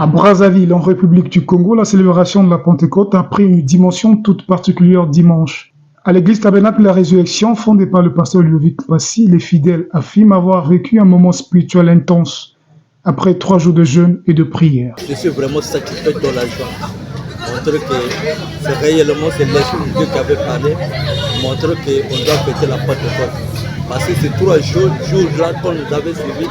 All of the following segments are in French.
À Brazzaville, en République du Congo, la célébration de la Pentecôte a pris une dimension toute particulière dimanche. À l'église Tabernacle de la Résurrection, fondée par le pasteur Ludovic Passy, les fidèles affirment avoir vécu un moment spirituel intense après 3 jours de jeûne et de prière. Je suis vraiment satisfait dans la joie. Montre que c'est réellement l'Esprit de Dieu qui avait parlé, montre qu'on doit fêter la Pentecôte. Parce que ces 3 jours-là qu'on nous avait suivis,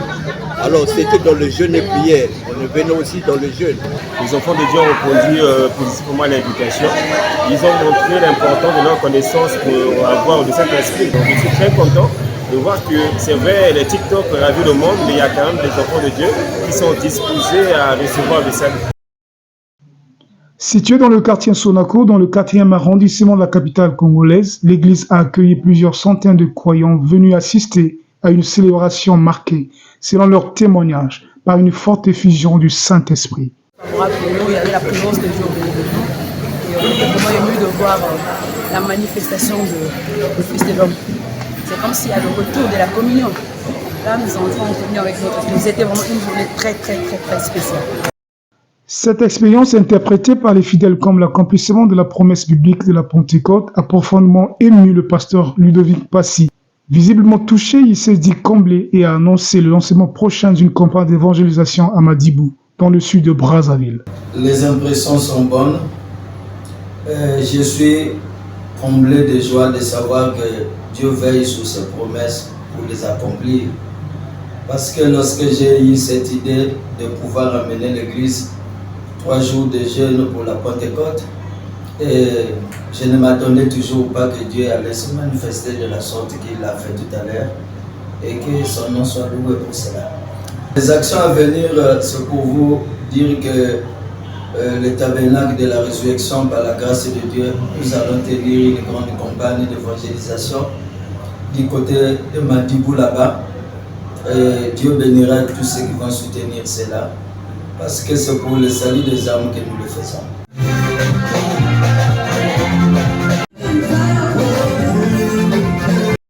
alors c'était dans le jeûne et prière. On est venu aussi dans le jeûne. Les enfants de Dieu ont répondu positivement à l'invitation. Ils ont montré l'importance de leur connaissance pour avoir le Saint-Esprit. Donc je suis très content de voir que c'est vrai, les TikTok ravissent le monde, mais il y a quand même des enfants de Dieu qui sont disposés à recevoir le salut. Située dans le quartier Sonako, dans le 4e arrondissement de la capitale congolaise, l'église a accueilli plusieurs centaines de croyants venus assister à une célébration marquée, selon leur témoignage, par une forte effusion du Saint-Esprit. Pour nous, il y avait la présence de Dieu au milieu de nous. Et on était vraiment émus de voir la manifestation du Fils de l'homme. C'est comme s'il y a le retour de la communion. Là, nous entrons en communion avec notre Dieu. C'était vraiment une journée très spéciale. Cette expérience interprétée par les fidèles comme l'accomplissement de la promesse biblique de la Pentecôte a profondément ému le pasteur Ludovic Passy. Visiblement touché, il s'est dit comblé et a annoncé le lancement prochain d'une campagne d'évangélisation à Madibou, dans le sud de Brazzaville. Les impressions sont bonnes. Je suis comblé de joie de savoir que Dieu veille sur ses promesses pour les accomplir. Parce que lorsque j'ai eu cette idée de pouvoir amener l'église 3 jours de jeûne pour la Pentecôte, et je ne m'attendais toujours pas que Dieu allait se manifester de la sorte qu'il l'a fait tout à l'heure et que son nom soit loué pour cela. Les actions à venir, c'est pour vous dire que le tabernacle de la résurrection, par la grâce de Dieu, nous allons tenir une grande campagne d'évangélisation du côté de Madibou là-bas. Dieu bénira tous ceux qui vont soutenir cela, parce que c'est pour le salut des âmes que nous le faisons.